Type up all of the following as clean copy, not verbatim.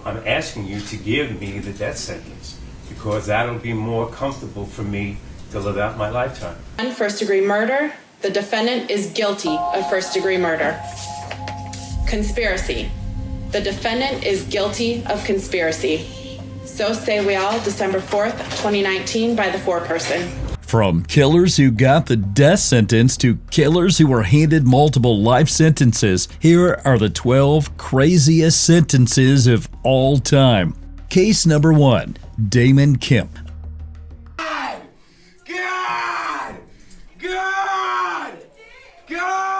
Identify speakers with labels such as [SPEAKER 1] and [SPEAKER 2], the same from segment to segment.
[SPEAKER 1] I'm asking you to give me the death sentence because that'll be more comfortable for me to live out my lifetime.
[SPEAKER 2] On first-degree murder, the defendant is guilty of first-degree murder. Conspiracy. The defendant is guilty of conspiracy. So say we all, December 4th, 2019, by the foreperson.
[SPEAKER 3] From killers who got the death sentence to killers who were handed multiple life sentences, here are the 12 craziest sentences of all time. Case number 1, Damon Kemp.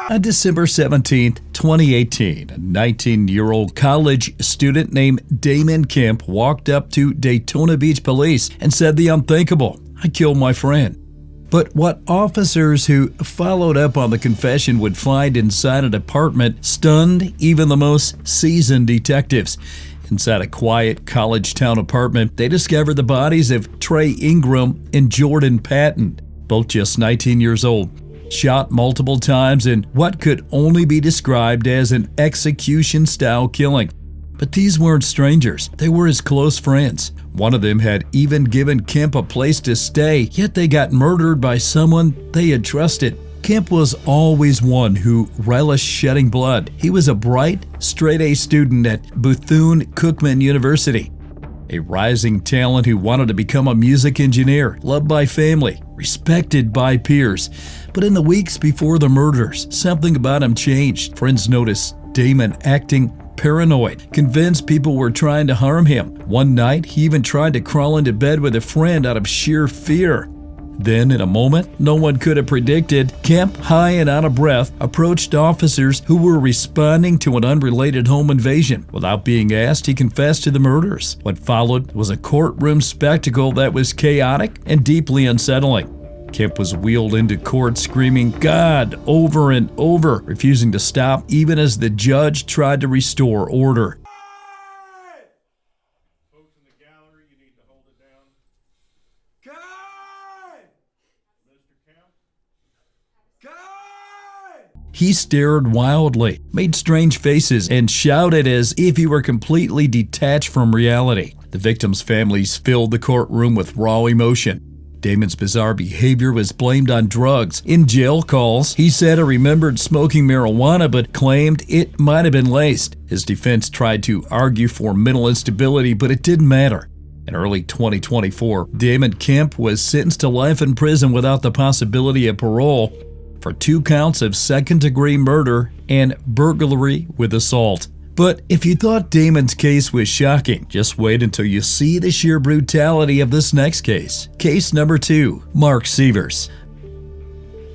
[SPEAKER 3] On December 17, 2018, a 19-year-old college student named Damon Kemp walked up to Daytona Beach police and said the unthinkable, "I killed my friend." But what officers who followed up on the confession would find inside an apartment stunned even the most seasoned detectives. Inside a quiet college town apartment, they discovered the bodies of Trey Ingram and Jordan Patton, both just 19 years old, shot multiple times in what could only be described as an execution-style killing. But these weren't strangers, they were his close friends. One of them had even given Kemp a place to stay, yet they got murdered by someone they had trusted. Kemp was always one who relished shedding blood. He was a bright, straight-A student at Bethune-Cookman University, a rising talent who wanted to become a music engineer, loved by family, respected by peers. But in the weeks before the murders, something about him changed. Friends noticed Damon acting paranoid, convinced people were trying to harm him. One night, he even tried to crawl into bed with a friend out of sheer fear. Then, in a moment no one could have predicted, Kemp, high and out of breath, approached officers who were responding to an unrelated home invasion. Without being asked, he confessed to the murders. What followed was a courtroom spectacle that was chaotic and deeply unsettling. Kemp was wheeled into court screaming "God" over and over, refusing to stop even as the judge tried to restore order.
[SPEAKER 4] Folks in the gallery, you need to hold it down. God! Mr. Kemp? God!
[SPEAKER 3] He stared wildly, made strange faces, and shouted as if he were completely detached from reality. The victims' families filled the courtroom with raw emotion. Damon's bizarre behavior was blamed on drugs. In jail calls, he said he remembered smoking marijuana but claimed it might have been laced. His defense tried to argue for mental instability, but it didn't matter. In early 2024, Damon Kemp was sentenced to life in prison without the possibility of parole for 2 counts of second-degree murder and burglary with assault. But if you thought Damon's case was shocking, just wait until you see the sheer brutality of this next case. Case number 2, Mark Sievers.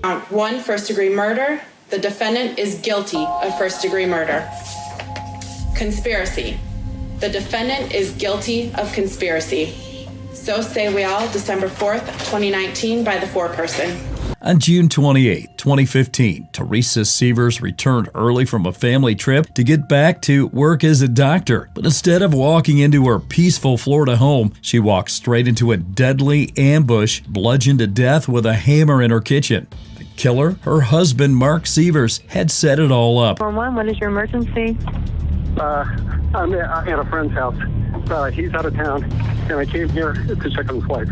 [SPEAKER 2] Count 1, first-degree murder. The defendant is guilty of first-degree murder. Conspiracy. The defendant is guilty of conspiracy. So say we all, December 4th, 2019, by the foreperson.
[SPEAKER 3] On June 28, 2015, Teresa Sievers returned early from a family trip to get back to work as a doctor. But instead of walking into her peaceful Florida home, she walked straight into a deadly ambush, bludgeoned to death with a hammer in her kitchen. The killer, her husband, Mark Sievers, had set it all up.
[SPEAKER 5] 911, what is your emergency?
[SPEAKER 6] I'm at a friend's house. He's out of town, and I came here to check on his wife.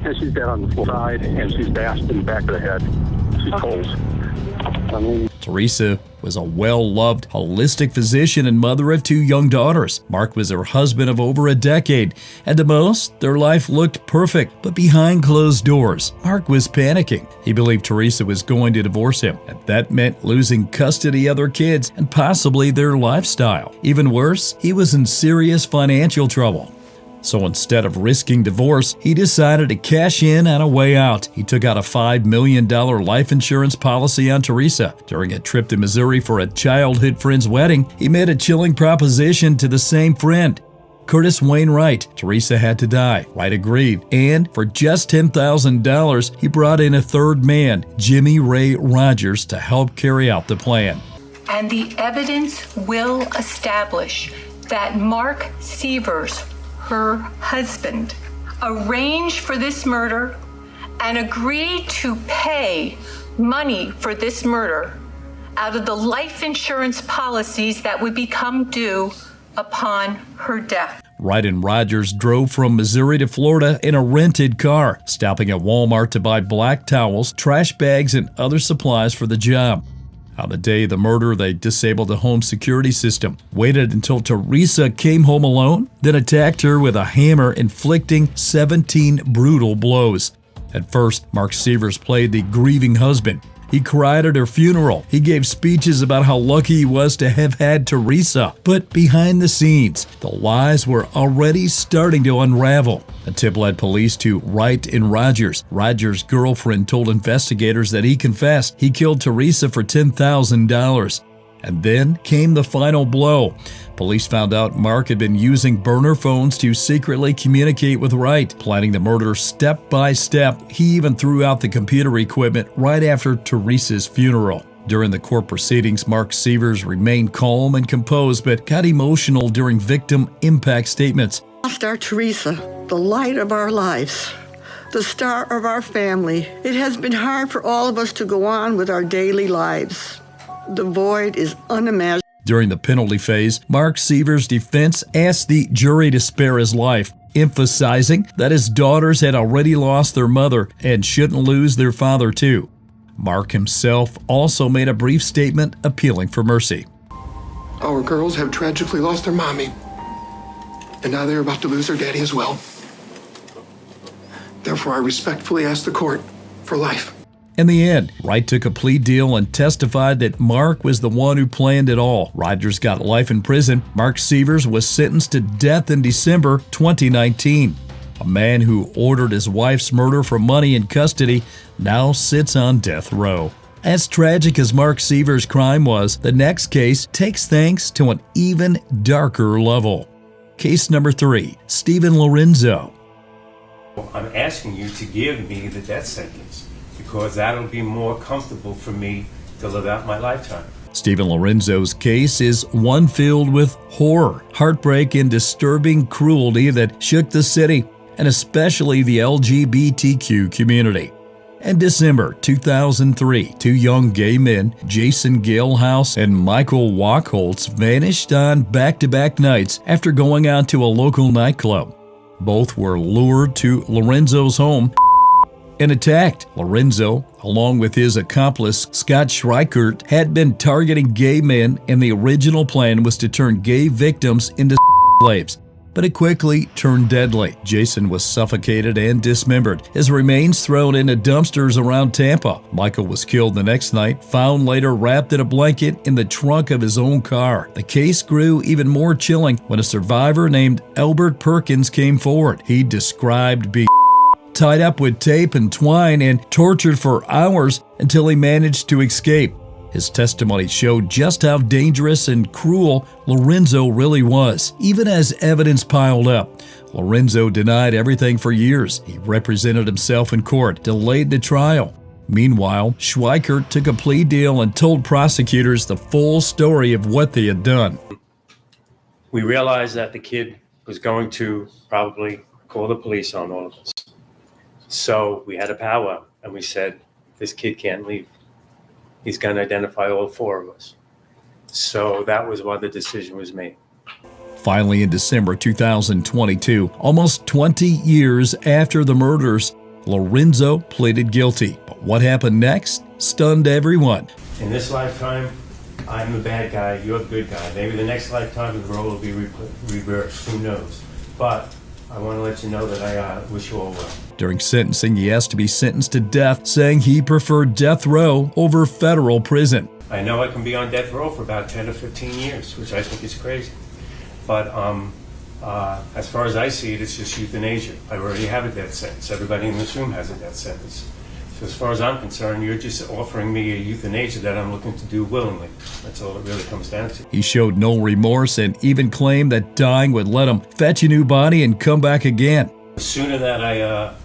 [SPEAKER 6] And she's dead on the side, and she's bashed in the back of the head. She's cold.
[SPEAKER 3] Teresa was a well-loved, holistic physician and mother of 2 young daughters. Mark was her husband of over a decade. At the most, their life looked perfect. But behind closed doors, Mark was panicking. He believed Teresa was going to divorce him, and that meant losing custody of their kids and possibly their lifestyle. Even worse, he was in serious financial trouble. So instead of risking divorce, he decided to cash in on a way out. He took out a $5 million life insurance policy on Teresa. During a trip to Missouri for a childhood friend's wedding, he made a chilling proposition to the same friend. Curtis Wainwright. Teresa had to die. Wright agreed. And for just $10,000, he brought in a third man, Jimmy Ray Rogers, to help carry out the plan.
[SPEAKER 7] And the evidence will establish that Mark Sievers, her husband, arranged for this murder and agreed to pay money for this murder out of the life insurance policies that would become due upon her death.
[SPEAKER 3] Wright and Rogers drove from Missouri to Florida in a rented car, stopping at Walmart to buy black towels, trash bags, and other supplies for the job. On the day of the murder, they disabled the home security system, waited until Teresa came home alone, then attacked her with a hammer, inflicting 17 brutal blows. At first, Mark Sievers played the grieving husband. He cried at her funeral. He gave speeches about how lucky he was to have had Teresa. But behind the scenes, the lies were already starting to unravel. A tip led police to Wright and Rogers. Rogers' girlfriend told investigators that he confessed he killed Teresa for $10,000. And then came the final blow. Police found out Mark had been using burner phones to secretly communicate with Wright, planning the murder step by step. He even threw out the computer equipment right after Teresa's funeral. During the court proceedings, Mark Sievers remained calm and composed, but got emotional during victim impact statements.
[SPEAKER 5] Lost our Teresa, the light of our lives, the star of our family. It has been hard for all of us to go on with our daily lives. The void is unimaginable.
[SPEAKER 3] During the penalty phase, Mark Sievers' defense asked the jury to spare his life, emphasizing that his daughters had already lost their mother and shouldn't lose their father too. Mark himself also made a brief statement appealing for mercy.
[SPEAKER 8] Our girls have tragically lost their mommy, and now they're about to lose their daddy as well. Therefore, I respectfully ask the court for life.
[SPEAKER 3] In the end, Wright took a plea deal and testified that Mark was the one who planned it all. Rogers got life in prison. Mark Sievers was sentenced to death in December 2019. A man who ordered his wife's murder for money in custody now sits on death row. As tragic as Mark Sievers' crime was, the next case takes things to an even darker level. Case number 3, Stephen Lorenzo.
[SPEAKER 1] I'm asking you to give me the death sentence because that'll be more comfortable for me to live out my lifetime.
[SPEAKER 3] Stephen Lorenzo's case is one filled with horror, heartbreak, and disturbing cruelty that shook the city, and especially the LGBTQ community. In December 2003, 2 young gay men, Jason Galehouse and Michael Wachholtz, vanished on back-to-back nights after going out to a local nightclub. Both were lured to Lorenzo's home and attacked. Lorenzo, along with his accomplice Scott Schreikert, had been targeting gay men, and the original plan was to turn gay victims into slaves. But it quickly turned deadly. Jason was suffocated and dismembered, his remains thrown into dumpsters around Tampa. Michael was killed the next night, found later wrapped in a blanket in the trunk of his own car. The case grew even more chilling when a survivor named Elward Perkins came forward. He described being tied up with tape and twine and tortured for hours until he managed to escape. His testimony showed just how dangerous and cruel Lorenzo really was. Even as evidence piled up, Lorenzo denied everything for years. He represented himself in court, delayed the trial. Meanwhile, Schweikert took a plea deal and told prosecutors the full story of what they had done.
[SPEAKER 1] We realized that the kid was going to probably call the police on all of us. So we had a powwow, and we said, this kid can't leave. He's going to identify all 4 of us. So that was why the decision was made.
[SPEAKER 3] Finally, in December 2022, almost 20 years after the murders, Lorenzo pleaded guilty. But what happened next stunned everyone.
[SPEAKER 1] In this lifetime, I'm the bad guy, you're the good guy. Maybe the next lifetime the role will be reversed, who knows. But I want to let you know that I wish you all well.
[SPEAKER 3] During sentencing, he asked to be sentenced to death, saying he preferred death row over federal prison.
[SPEAKER 1] I know I can be on death row for about 10 or 15 years, which I think is crazy. But as far as I see it, it's just euthanasia. I already have a death sentence. Everybody in this room has a death sentence. So as far as I'm concerned, you're just offering me a euthanasia that I'm looking to do willingly. That's all it really comes down to.
[SPEAKER 3] He showed no remorse and even claimed that dying would let him fetch a new body and come back again.
[SPEAKER 1] The sooner that I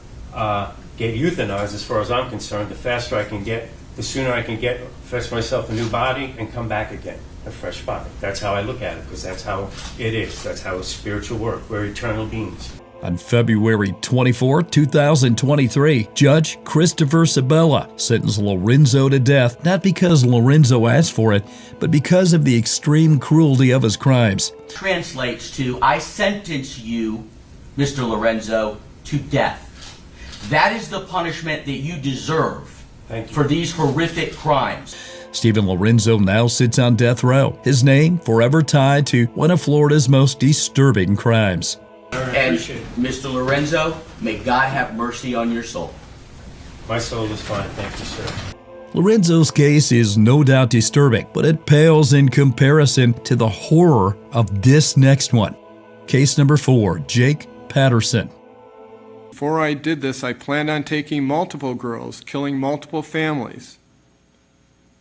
[SPEAKER 1] get euthanized, as far as I'm concerned, the faster I can get, the sooner I can fetch myself a new body and come back again, a fresh body. That's how I look at it, because that's how it is. That's how spiritual work. We're eternal beings.
[SPEAKER 3] On February 24, 2023, Judge Christopher Sabella sentenced Lorenzo to death not because Lorenzo asked for it, but because of the extreme cruelty of his crimes.
[SPEAKER 9] Translates to, I sentence you, Mr. Lorenzo, to death. That is the punishment that you deserve for these horrific crimes.
[SPEAKER 3] Stephen Lorenzo now sits on death row, his name forever tied to one of Florida's most disturbing crimes.
[SPEAKER 9] And Mr. Lorenzo, may God have mercy on your soul.
[SPEAKER 1] My soul is fine, thank you, sir.
[SPEAKER 3] Lorenzo's case is no doubt disturbing, but it pales in comparison to the horror of this next one. Case number 4, Jake Patterson.
[SPEAKER 8] Before I did this, I planned on taking multiple girls, killing multiple families.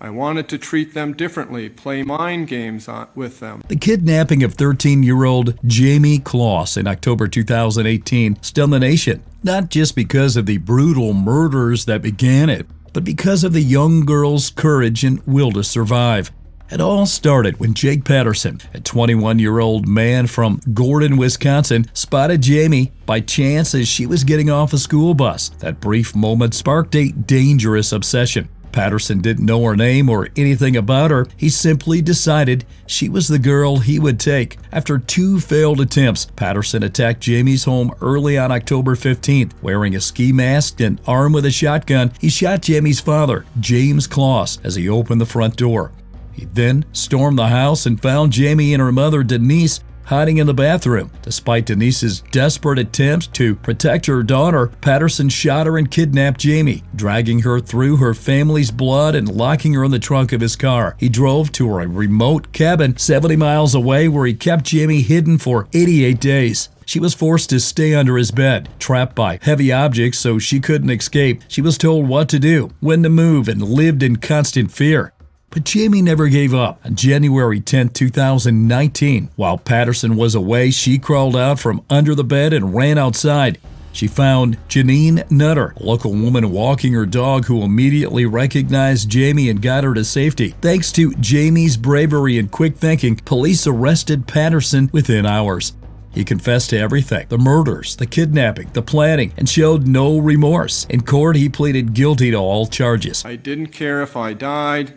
[SPEAKER 8] I wanted to treat them differently, play mind games with them.
[SPEAKER 3] The kidnapping of 13-year-old Jamie Kloss in October 2018 stunned the nation, not just because of the brutal murders that began it, but because of the young girl's courage and will to survive. It all started when Jake Patterson, a 21-year-old man from Gordon, Wisconsin, spotted Jamie by chance as she was getting off a school bus. That brief moment sparked a dangerous obsession. Patterson didn't know her name or anything about her. He simply decided she was the girl he would take. After 2 failed attempts, Patterson attacked Jamie's home early on October 15th. Wearing a ski mask and armed with a shotgun, he shot Jamie's father, James Kloss, as he opened the front door. He then stormed the house and found Jamie and her mother, Denise, hiding in the bathroom. Despite Denise's desperate attempts to protect her daughter, Patterson shot her and kidnapped Jamie, dragging her through her family's blood and locking her in the trunk of his car. He drove to a remote cabin 70 miles away where he kept Jamie hidden for 88 days. She was forced to stay under his bed, trapped by heavy objects so she couldn't escape. She was told what to do, when to move, and lived in constant fear. But Jamie never gave up. On January 10, 2019, while Patterson was away, she crawled out from under the bed and ran outside. She found Janine Nutter, a local woman walking her dog, who immediately recognized Jamie and got her to safety. Thanks to Jamie's bravery and quick thinking, police arrested Patterson within hours. He confessed to everything: the murders, the kidnapping, the planning, and showed no remorse. In court, he pleaded guilty to all charges.
[SPEAKER 8] I didn't care if I died.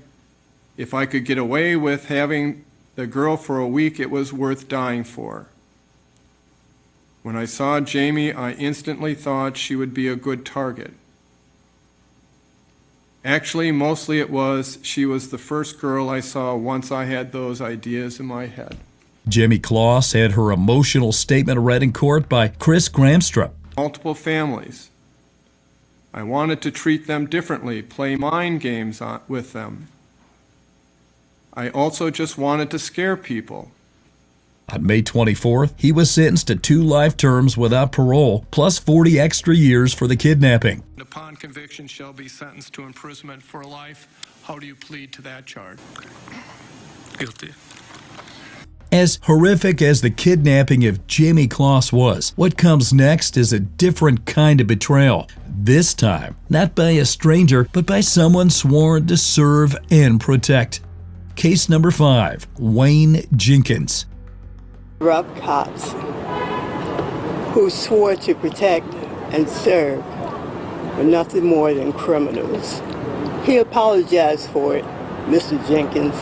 [SPEAKER 8] If I could get away with having the girl for a week, it was worth dying for. When I saw Jamie, I instantly thought she would be a good target. Actually, mostly it was she was the first girl I saw once I had those ideas in my head.
[SPEAKER 3] Jamie Kloss had her emotional statement read in court by Chris Gramstrup.
[SPEAKER 8] Multiple families. I wanted to treat them differently, play mind games with them. I also just wanted to scare people.
[SPEAKER 3] On May 24th, he was sentenced to 2 life terms without parole, plus 40 extra years for the kidnapping.
[SPEAKER 8] Upon conviction, shall be sentenced to imprisonment for life. How do you plead to that charge?
[SPEAKER 10] Guilty.
[SPEAKER 3] As horrific as the kidnapping of Jamie Kloss was, what comes next is a different kind of betrayal. This time, not by a stranger, but by someone sworn to serve and protect. Case number 5, Wayne Jenkins.
[SPEAKER 11] Rough cops who swore to protect and serve were nothing more than criminals. He apologized for it, Mr. Jenkins,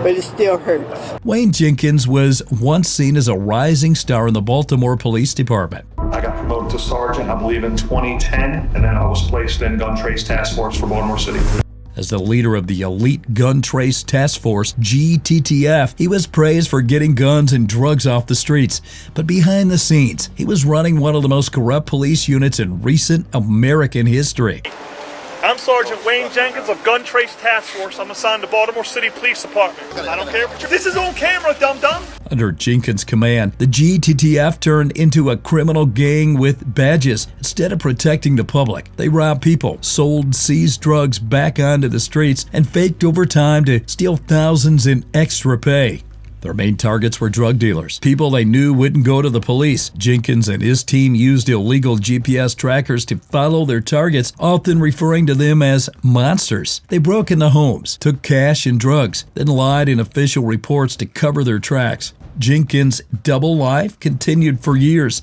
[SPEAKER 11] but it still hurts.
[SPEAKER 3] Wayne Jenkins was once seen as a rising star in the Baltimore Police Department.
[SPEAKER 12] I got promoted to sergeant, I believe, in 2010, and then I was placed in Gun Trace Task Force for Baltimore City.
[SPEAKER 3] As the leader of the elite Gun Trace Task Force, GTTF, he was praised for getting guns and drugs off the streets. But behind the scenes, he was running one of the most corrupt police units in recent American history.
[SPEAKER 4] I'm Sergeant Wayne Jenkins of Gun Trace Task Force. I'm assigned to Baltimore City Police Department. I don't care what this is on camera, dum-dum.
[SPEAKER 3] Under Jenkins' command, the GTTF turned into a criminal gang with badges. Instead of protecting the public, they robbed people, sold seized drugs back onto the streets, and faked overtime to steal thousands in extra pay. Their main targets were drug dealers, people they knew wouldn't go to the police. Jenkins and his team used illegal GPS trackers to follow their targets, often referring to them as monsters. They broke into homes, took cash and drugs, then lied in official reports to cover their tracks. Jenkins' double life continued for years.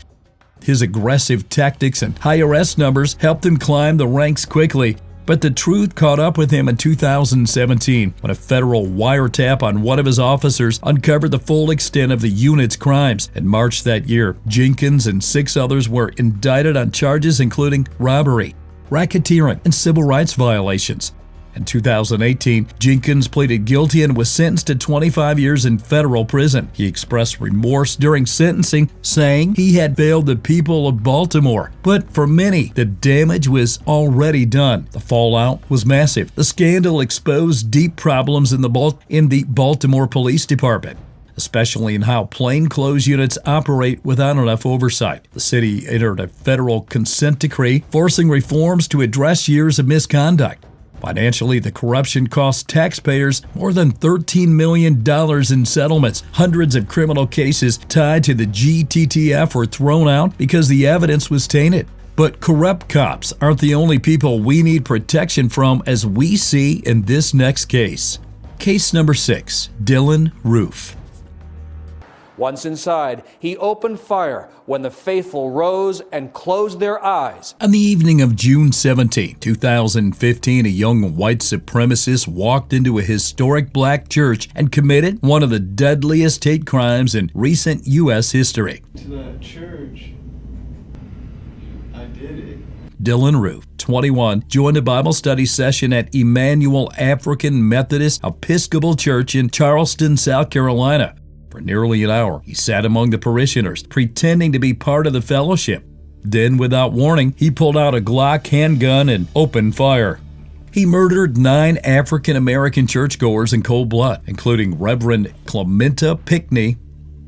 [SPEAKER 3] His aggressive tactics and high arrest numbers helped him climb the ranks quickly. But the truth caught up with him in 2017 when a federal wiretap on one of his officers uncovered the full extent of the unit's crimes. In March that year, Jenkins and 6 others were indicted on charges including robbery, racketeering, and civil rights violations. In 2018, Jenkins pleaded guilty and was sentenced to 25 years in federal prison. He expressed remorse during sentencing, saying he had failed the people of Baltimore. But for many, the damage was already done. The fallout was massive. The scandal exposed deep problems in the Baltimore Police Department, especially in how plainclothes units operate without enough oversight. The city entered a federal consent decree forcing reforms to address years of misconduct. Financially, the corruption cost taxpayers more than $13 million in settlements. Hundreds of criminal cases tied to the GTTF were thrown out because the evidence was tainted. But corrupt cops aren't the only people we need protection from, as we see in this next case. Case number 6, Dylan Roof.
[SPEAKER 13] Once inside, he opened fire when the faithful rose and closed their eyes.
[SPEAKER 3] On the evening of June 17, 2015, a young white supremacist walked into a historic black church and committed one of the deadliest hate crimes in recent U.S. history.
[SPEAKER 14] To that church, I did it.
[SPEAKER 3] Dylan Roof, 21, joined a Bible study session at Emmanuel African Methodist Episcopal Church in Charleston, South Carolina. For nearly an hour, he sat among the parishioners, pretending to be part of the fellowship. Then, without warning, he pulled out a Glock handgun and opened fire. He murdered 9 African-American churchgoers in cold blood, including Reverend Clementa Pinckney,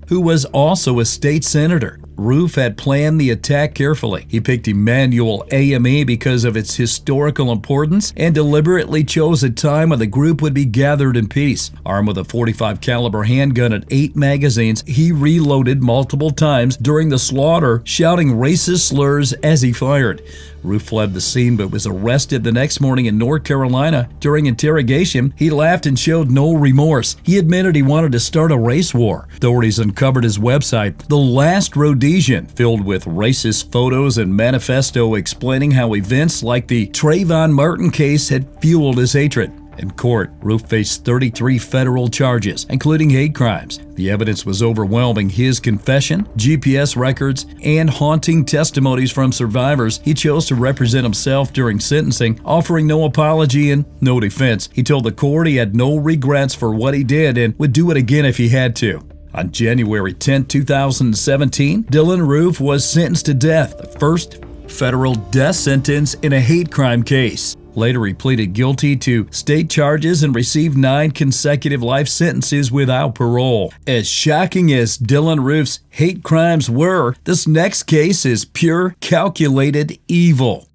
[SPEAKER 3] who was also a state senator. Roof had planned the attack carefully. He picked Emmanuel AME because of its historical importance and deliberately chose a time when the group would be gathered in peace. Armed with a .45 caliber handgun and 8 magazines, he reloaded multiple times during the slaughter, shouting racist slurs as he fired. Roof fled the scene but was arrested the next morning in North Carolina. During interrogation, he laughed and showed no remorse. He admitted he wanted to start a race war. Authorities uncovered his website, The Last Rhodesian, filled with racist photos and manifesto explaining how events like the Trayvon Martin case had fueled his hatred. In court, Roof faced 33 federal charges, including hate crimes. The evidence was overwhelming. His confession, GPS records, and haunting testimonies from survivors. He chose to represent himself during sentencing, offering no apology and no defense. He told the court he had no regrets for what he did and would do it again if he had to. On January 10, 2017, Dylan Roof was sentenced to death, the first federal death sentence in a hate crime case. Later, he pleaded guilty to state charges and received 9 consecutive life sentences without parole. As shocking as Dylan Roof's hate crimes were, this next case is pure, calculated evil.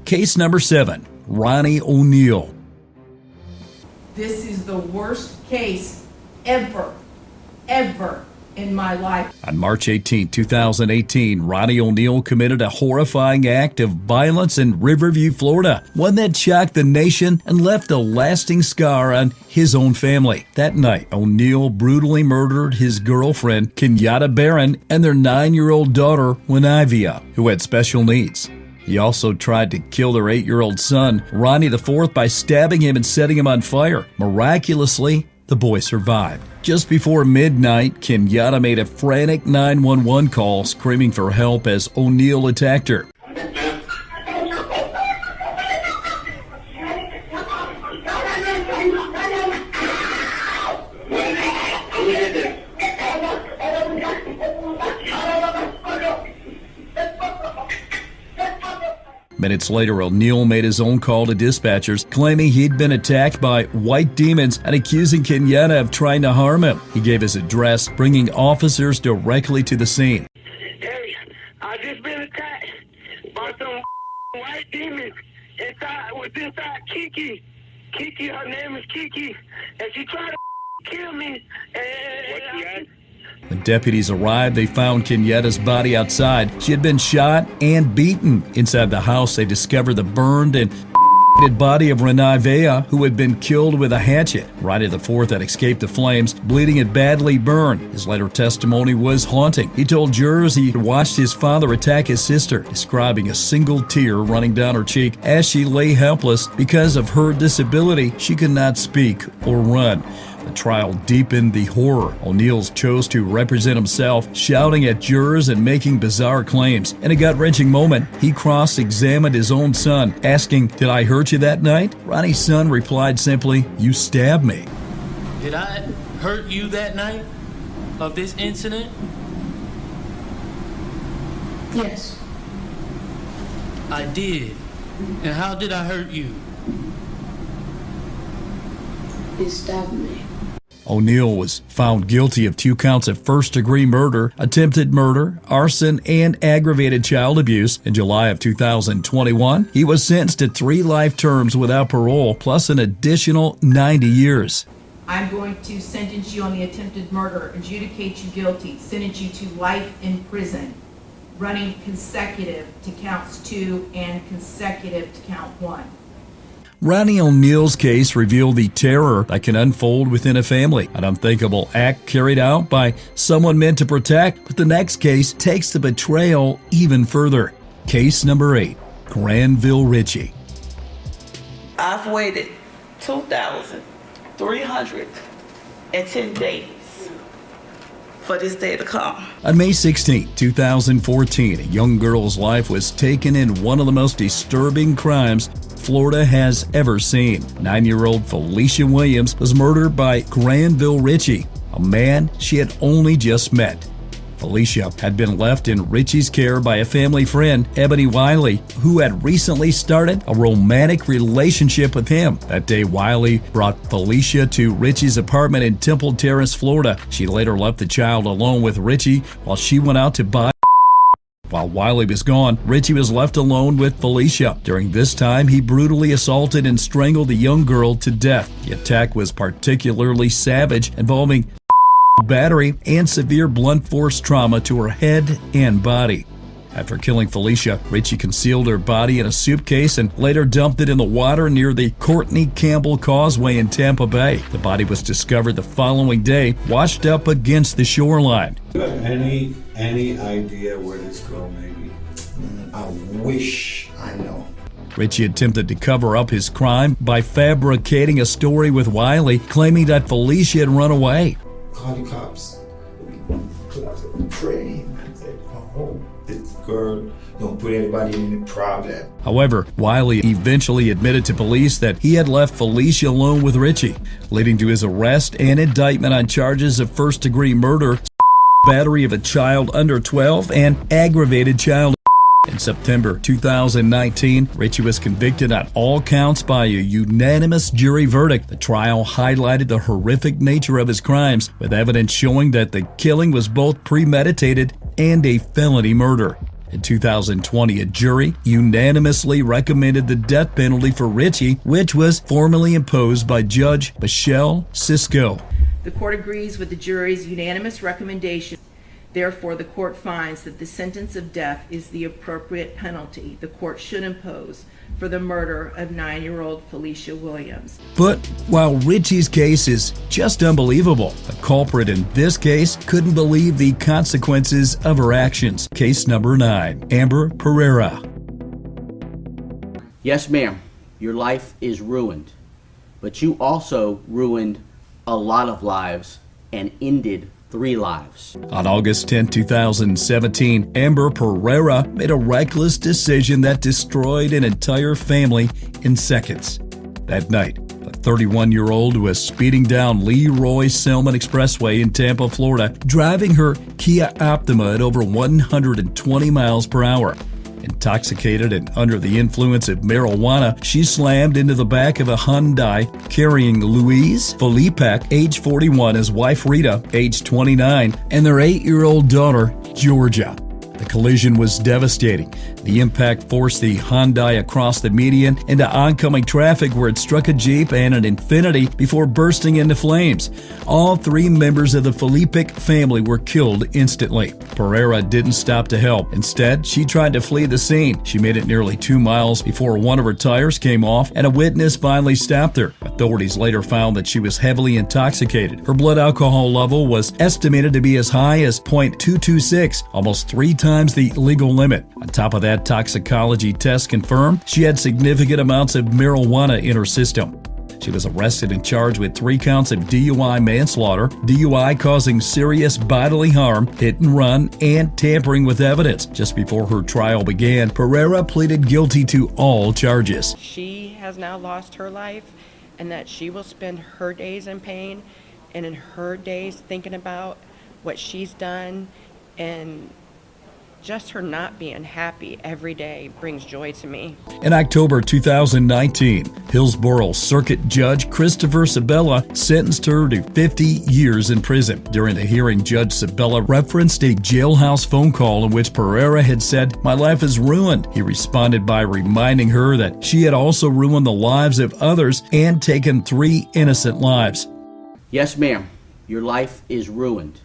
[SPEAKER 3] Case number 7, Ronnie ONeal.
[SPEAKER 15] This is the worst case ever in my life.
[SPEAKER 3] On March 18, 2018, Ronnie ONeal committed a horrifying act of violence in Riverview, Florida, one that shocked the nation and left a lasting scar on his own family. That night, ONeal brutally murdered his girlfriend, Kenyatta Barron, and their 9-year-old daughter, Winivia, who had special needs. He also tried to kill their 8-year-old son, Ronnie IV, by stabbing him and setting him on fire. Miraculously, the boy survived. Just before midnight, Kenyatta made a frantic 911 call screaming for help as ONeal attacked her. Minutes later, ONeal made his own call to dispatchers, claiming he'd been attacked by white demons and accusing Kenyatta of trying to harm him. He gave his address, bringing officers directly to the scene.
[SPEAKER 16] Hey, I just been attacked by some white demons inside Kiki. Kiki, her name is Kiki, and she tried to kill me.
[SPEAKER 3] When deputies arrived, they found Kenyatta's body outside. She had been shot and beaten. Inside the house, they discovered the burned and body of Ronnie ONeal, who had been killed with a hatchet. Ronnie IV had escaped the flames, bleeding and badly burned. His later testimony was haunting. He told jurors he watched his father attack his sister, describing a single tear running down her cheek as she lay helpless. Because of her disability, she could not speak or run. The trial deepened the horror. ONeal chose to represent himself, shouting at jurors and making bizarre claims. In a gut-wrenching moment, he cross-examined his own son, asking, "Did I hurt you that night?" Ronnie's son replied simply, "You stabbed me."
[SPEAKER 10] Did I hurt you that night of this incident?
[SPEAKER 15] Yes.
[SPEAKER 10] I did. And how did I hurt you?
[SPEAKER 15] You stabbed me.
[SPEAKER 3] ONeal was found guilty of 2 counts of first-degree murder, attempted murder, arson, and aggravated child abuse. In July of 2021, he was sentenced to 3 life terms without parole, plus an additional 90 years.
[SPEAKER 15] I'm going to sentence you on the attempted murder, adjudicate you guilty, sentence you to life in prison, running consecutive to counts 2 and consecutive to count 1.
[SPEAKER 3] Ronnie ONeal's case revealed the terror that can unfold within a family, an unthinkable act carried out by someone meant to protect, but the next case takes the betrayal even further. Case number 8, Granville Richie.
[SPEAKER 17] I've waited 2,310 days for this day to come.
[SPEAKER 3] On May 16, 2014, a young girl's life was taken in one of the most disturbing crimes Florida has ever seen. 9-year-old Felicia Williams was murdered by Granville Richie, a man she had only just met. Felicia had been left in Richie's care by a family friend, Ebony Wiley, who had recently started a romantic relationship with him. That day, Wiley brought Felicia to Richie's apartment in Temple Terrace, Florida. She later left the child alone with Richie while she went out to buy. While Wiley was gone, Richie was left alone with Felicia. During this time, he brutally assaulted and strangled the young girl to death. The attack was particularly savage, involving battery and severe blunt force trauma to her head and body. After killing Felicia, Richie concealed her body in a suitcase and later dumped it in the water near the Courtney Campbell Causeway in Tampa Bay. The body was discovered the following day, washed up against the shoreline.
[SPEAKER 18] Do you have any idea where this girl may be? I wish I know.
[SPEAKER 3] Richie attempted to cover up his crime by fabricating a story with Wiley, claiming that Felicia had run away.
[SPEAKER 18] Call the cops. Put out a train. I hope this girl don't put anybody in any problem.
[SPEAKER 3] However, Wiley eventually admitted to police that he had left Felicia alone with Richie, leading to his arrest and indictment on charges of first-degree murder, battery of a child under 12, and aggravated child. In September 2019, Richie was convicted on all counts by a unanimous jury verdict. The trial highlighted the horrific nature of his crimes, with evidence showing that the killing was both premeditated and a felony murder. In 2020, a jury unanimously recommended the death penalty for Richie, which was formally imposed by Judge Michelle Cisco.
[SPEAKER 15] The court agrees with the jury's unanimous recommendation. Therefore, the court finds that the sentence of death is the appropriate penalty the court should impose for the murder of 9-year-old Felicia Williams.
[SPEAKER 3] But while Richie's case is just unbelievable, the culprit in this case couldn't believe the consequences of her actions. Case number 9, Amber Pereira.
[SPEAKER 9] Yes, ma'am, your life is ruined, but you also ruined a lot of lives and ended 3 lives.
[SPEAKER 3] On August 10, 2017, Amber Pereira made a reckless decision that destroyed an entire family in seconds. That night, the 31-year-old was speeding down Leroy Selman Expressway in Tampa, Florida, driving her Kia Optima at over 120 miles per hour. Intoxicated and under the influence of marijuana, she slammed into the back of a Hyundai, carrying Louise Filipek, age 41, his wife Rita, age 29, and their 8-year-old daughter, Georgia. The collision was devastating. The impact forced the Hyundai across the median into oncoming traffic where it struck a Jeep and an Infiniti before bursting into flames. All three members of the Felipic family were killed instantly. Pereira didn't stop to help. Instead, she tried to flee the scene. She made it nearly 2 miles before one of her tires came off and a witness finally stopped her. Authorities later found that she was heavily intoxicated. Her blood alcohol level was estimated to be as high as .226, almost 3 times the legal limit. On top of that, toxicology tests confirmed she had significant amounts of marijuana in her system. She was arrested and charged with 3 counts of DUI manslaughter, DUI causing serious bodily harm, hit and run, and tampering with evidence. Just before her trial began, Pereira pleaded guilty to all charges.
[SPEAKER 19] She has now lost her life, and that she will spend her days in pain and in her days thinking about what she's done, and just her not being happy every day brings joy to me.
[SPEAKER 3] In October 2019, Hillsborough Circuit Judge Christopher Sabella sentenced her to 50 years in prison. During the hearing, Judge Sabella referenced a jailhouse phone call in which Pereira had said, "My life is ruined." He responded by reminding her that she had also ruined the lives of others and taken 3 innocent lives.
[SPEAKER 9] Yes, ma'am, your life is ruined,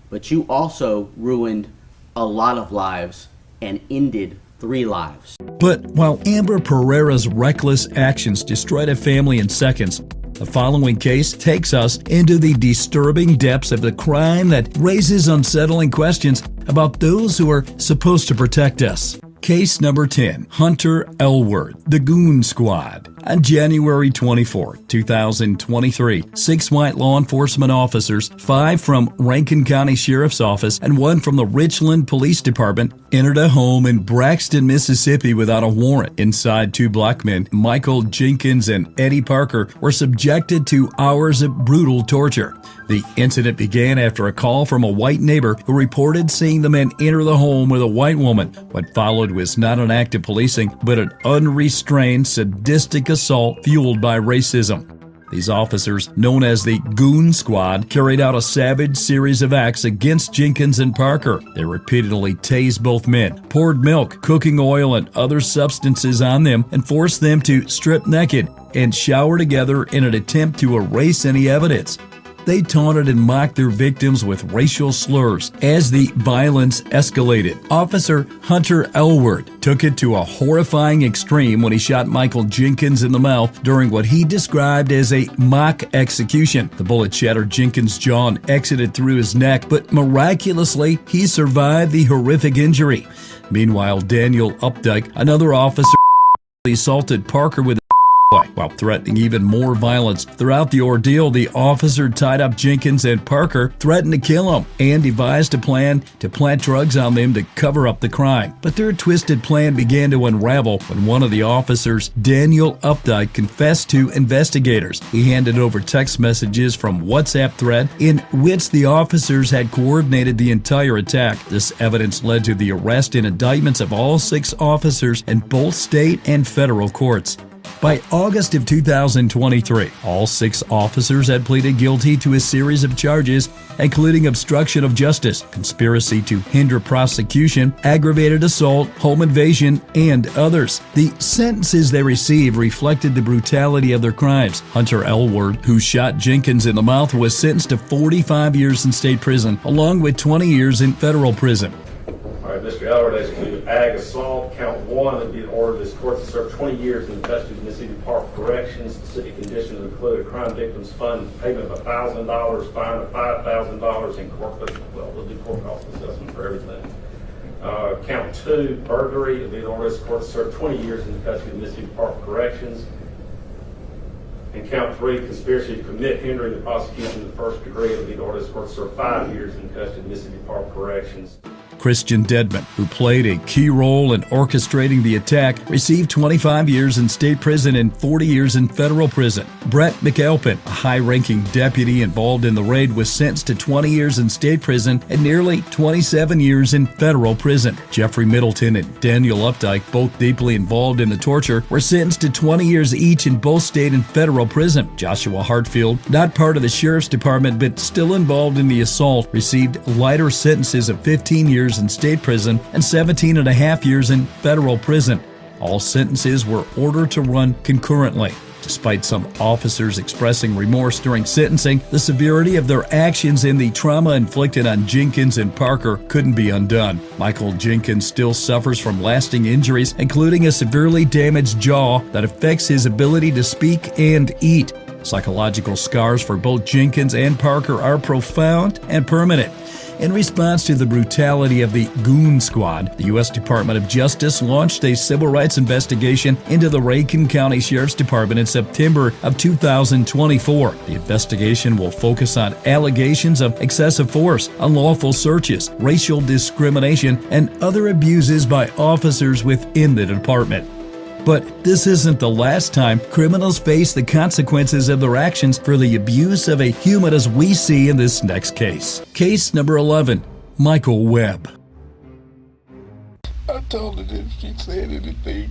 [SPEAKER 9] but you also ruined a lot of lives and ended 3 lives.
[SPEAKER 3] But while Amber Pereira's reckless actions destroyed a family in seconds, the following case takes us into the disturbing depths of the crime that raises unsettling questions about those who are supposed to protect us. Case number 10, Hunter Elward, the Goon Squad. On January 24, 2023, 6 white law enforcement officers, 5 from Rankin County Sheriff's Office and 1 from the Richland Police Department, entered a home in Braxton, Mississippi without a warrant. Inside, 2 black men, Michael Jenkins and Eddie Parker, were subjected to hours of brutal torture. The incident began after a call from a white neighbor who reported seeing the men enter the home with a white woman. What followed was not an act of policing, but an unrestrained, sadistic assault fueled by racism. These officers, known as the Goon Squad, carried out a savage series of acts against Jenkins and Parker. They repeatedly tased both men, poured milk, cooking oil, and other substances on them, and forced them to strip naked and shower together in an attempt to erase any evidence. They taunted and mocked their victims with racial slurs. As the violence escalated, Officer Hunter Elward took it to a horrifying extreme when he shot Michael Jenkins in the mouth during what he described as a mock execution. The bullet shattered Jenkins' jaw and exited through his neck, but miraculously, he survived the horrific injury. Meanwhile, Daniel Updike, another officer, assaulted Parker with while threatening even more violence. Throughout the ordeal, the officer tied up Jenkins and Parker, threatened to kill them, and devised a plan to plant drugs on them to cover up the crime. But their twisted plan began to unravel when one of the officers, Daniel Updike, confessed to investigators. He handed over text messages from WhatsApp thread in which the officers had coordinated the entire attack. This evidence led to the arrest and indictments of all 6 officers in both state and federal courts. By August of 2023, all 6 officers had pleaded guilty to a series of charges, including obstruction of justice, conspiracy to hinder prosecution, aggravated assault, home invasion, and others. The sentences they received reflected the brutality of their crimes. Hunter Elward, who shot Jenkins in the mouth, was sentenced to 45 years in state prison, along with 20 years in federal prison.
[SPEAKER 20] All right, Mr. Elward, as to ag assault, count 1, it would be in order of this court to serve 20 years in the custody of Mississippi Park Corrections. Specific conditions include a crime victims fund payment of $1,000, fine of $5,000, and corporate, well, we'll do court cost assessment for everything. Count 2, burglary, it would be in order of this court to serve 20 years in the custody of Mississippi Park Corrections. And count 3, conspiracy to commit hindering the prosecution in the first degree, it would be in order of this court to serve 5 years in the custody of Mississippi Park Corrections.
[SPEAKER 3] Christian Dedman, who played a key role in orchestrating the attack, received 25 years in state prison and 40 years in federal prison. Brett McAlpin, a high-ranking deputy involved in the raid, was sentenced to 20 years in state prison and nearly 27 years in federal prison. Jeffrey Middleton and Daniel Updike, both deeply involved in the torture, were sentenced to 20 years each in both state and federal prison. Joshua Hartfield, not part of the sheriff's department but still involved in the assault, received lighter sentences of 15 years years in state prison and 17 and a half years in federal prison. All sentences were ordered to run concurrently. Despite some officers expressing remorse during sentencing, the severity of their actions and the trauma inflicted on Jenkins and Parker couldn't be undone. Michael Jenkins still suffers from lasting injuries, including a severely damaged jaw that affects his ability to speak and eat. Psychological scars for both Jenkins and Parker are profound and permanent. In response to the brutality of the Goon Squad, the U.S. Department of Justice launched a civil rights investigation into the Rankin County Sheriff's Department in September of 2024. The investigation will focus on allegations of excessive force, unlawful searches, racial discrimination, and other abuses by officers within the department. But this isn't the last time criminals face the consequences of their actions for the abuse of a human as we see in this next case. Case number 11, Michael Webb.
[SPEAKER 21] I told her that if she said anything,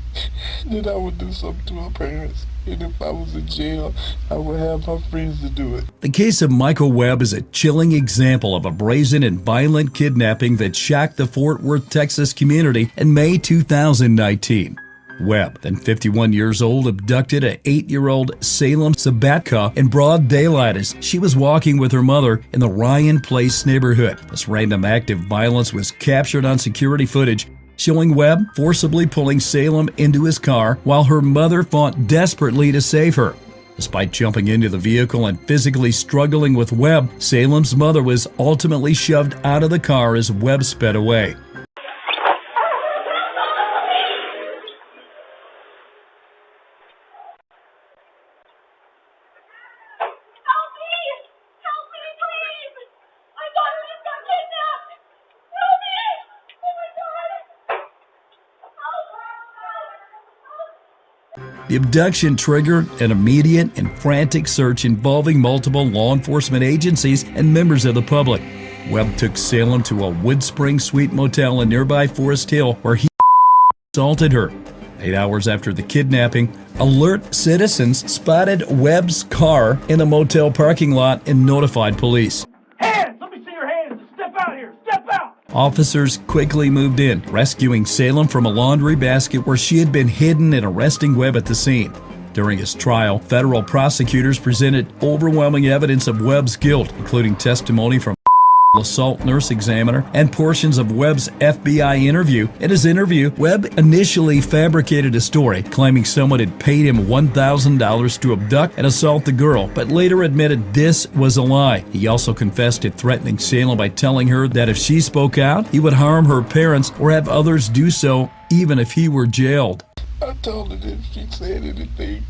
[SPEAKER 21] that I would do something to her parents. And if I was in jail, I would have my friends to do it.
[SPEAKER 3] The case of Michael Webb is a chilling example of a brazen and violent kidnapping that shocked the Fort Worth, Texas community in May 2019. Webb, then 51 years old, abducted an 8-year-old Salem Sabatka in broad daylight as she was walking with her mother in the Ryan Place neighborhood. This random act of violence was captured on security footage, showing Webb forcibly pulling Salem into his car while her mother fought desperately to save her. Despite jumping into the vehicle and physically struggling with Webb, Salem's mother was ultimately shoved out of the car as Webb sped away. The abduction triggered an immediate and frantic search involving multiple law enforcement agencies and members of the public. Webb took Salem to a Wood Spring Suite motel in nearby Forest Hill where he assaulted her. 8 hours after the kidnapping, alert citizens spotted Webb's car in a motel parking lot and notified police.
[SPEAKER 20] Hands! Let me see your hands! Step out here! Step out!
[SPEAKER 3] Officers quickly moved in, rescuing Salem from a laundry basket where she had been hidden and arresting Webb at the scene. During his trial, federal prosecutors presented overwhelming evidence of Webb's guilt, including testimony from assault nurse examiner and portions of Webb's FBI interview. In his interview, Webb initially fabricated a story, claiming someone had paid him $1,000 to abduct and assault the girl, but later admitted this was a lie. He also confessed to threatening Salem by telling her that if she spoke out, he would harm her parents or have others do so, even if he were jailed.
[SPEAKER 21] I told her that if she said anything,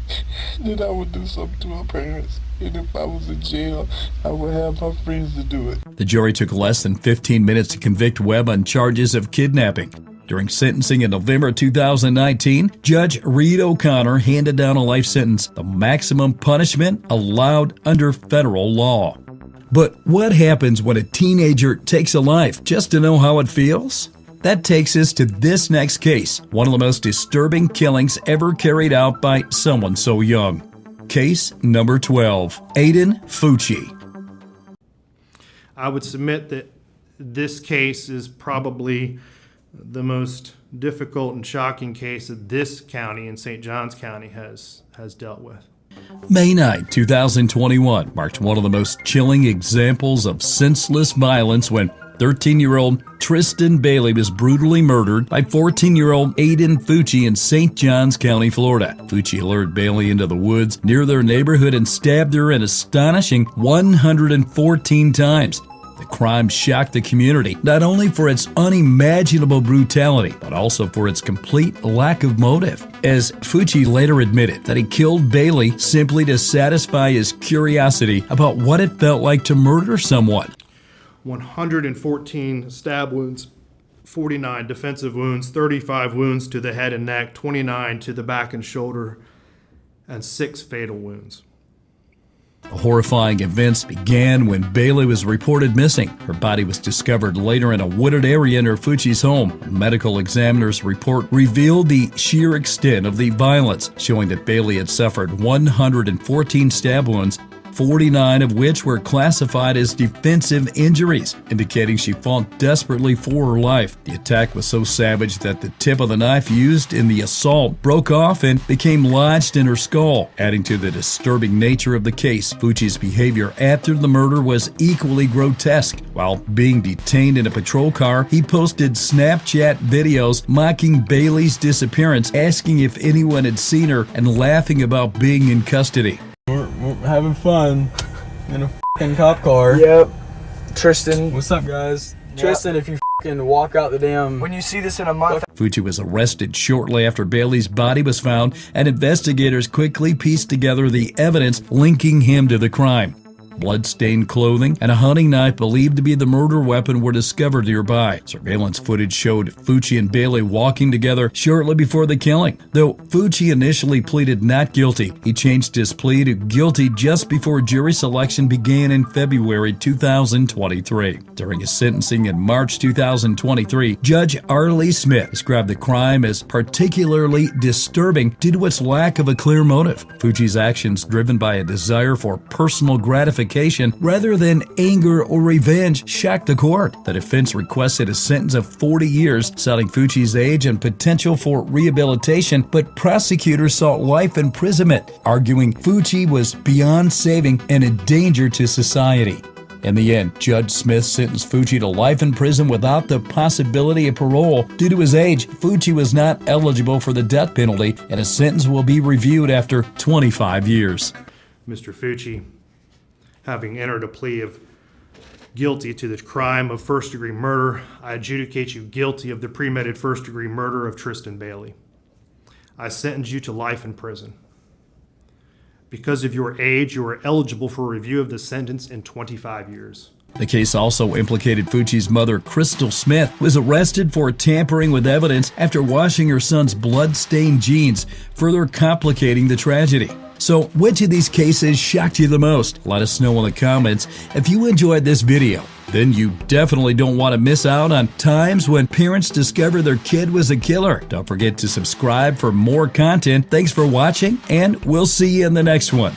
[SPEAKER 21] that I would do something to her parents. And if I was in jail, I would have my friends to do it.
[SPEAKER 3] The jury took less than 15 minutes to convict Webb on charges of kidnapping. During sentencing in November 2019, Judge Reed O'Connor handed down a life sentence, the maximum punishment allowed under federal law. But what happens when a teenager takes a life? Just to know how it feels? That takes us to this next case, one of the most disturbing killings ever carried out by someone so young. Case number 12, Aiden Fucci.
[SPEAKER 22] I would submit that this case is probably the most difficult and shocking case that this county and St. Johns County has dealt with.
[SPEAKER 3] May 9, 2021 marked one of the most chilling examples of senseless violence when 13-year-old Tristan Bailey was brutally murdered by 14-year-old Aiden Fucci in St. Johns County, Florida. Fucci lured Bailey into the woods near their neighborhood and stabbed her an astonishing 114 times. The crime shocked the community, not only for its unimaginable brutality, but also for its complete lack of motive. As Fucci later admitted that he killed Bailey simply to satisfy his curiosity about what it felt like to murder someone.
[SPEAKER 22] 114 stab wounds, 49 defensive wounds, 35 wounds to the head and neck, 29 to the back and shoulder, and 6 fatal wounds.
[SPEAKER 3] The horrifying events began when Bailey was reported missing. Her body was discovered later in a wooded area near Fucci's home. A medical examiner's report revealed the sheer extent of the violence, showing that Bailey had suffered 114 stab wounds 49 of which were classified as defensive injuries, indicating she fought desperately for her life. The attack was so savage that the tip of the knife used in the assault broke off and became lodged in her skull, adding to the disturbing nature of the case. Fucci's behavior after the murder was equally grotesque. While being detained in a patrol car, he posted Snapchat videos mocking Bailey's disappearance, asking if anyone had seen her, and laughing about being in custody.
[SPEAKER 2] We're having fun in a f***ing cop car.
[SPEAKER 6] Yep. Tristan.
[SPEAKER 2] What's up, guys?
[SPEAKER 6] Yep.
[SPEAKER 2] Tristan, if you f***ing walk out the damn...
[SPEAKER 6] When you see this in a month...
[SPEAKER 3] Fucci was arrested shortly after Bailey's body was found, and investigators quickly pieced together the evidence linking him to the crime. Blood-stained clothing and a hunting knife believed to be the murder weapon were discovered nearby. Surveillance footage showed Fucci and Bailey walking together shortly before the killing. Though Fucci initially pleaded not guilty, he changed his plea to guilty just before jury selection began in February 2023. During his sentencing in March 2023, Judge Arlie Smith described the crime as particularly disturbing due to its lack of a clear motive. Fucci's actions driven by a desire for personal gratification rather than anger or revenge shocked the court. The defense requested a sentence of 40 years, citing Fucci's age and potential for rehabilitation, but prosecutors sought life imprisonment, arguing Fucci was beyond saving and a danger to society. In the end, Judge Smith sentenced Fucci to life in prison without the possibility of parole. Due to his age, Fucci was not eligible for the death penalty, and his sentence will be reviewed after 25 years.
[SPEAKER 22] Mr. Fucci, having entered a plea of guilty to the crime of first-degree murder, I adjudicate you guilty of the premeditated first-degree murder of Tristan Bailey. I sentence you to life in prison. Because of your age, you are eligible for review of the sentence in 25 years.
[SPEAKER 3] The case also implicated Fucci's mother, Crystal Smith, who was arrested for tampering with evidence after washing her son's blood-stained jeans, further complicating the tragedy. So, which of these cases shocked you the most? Let us know in the comments. If you enjoyed this video, then you definitely don't want to miss out on times when parents discover their kid was a killer. Don't forget to subscribe for more content. Thanks for watching, and we'll see you in the next one.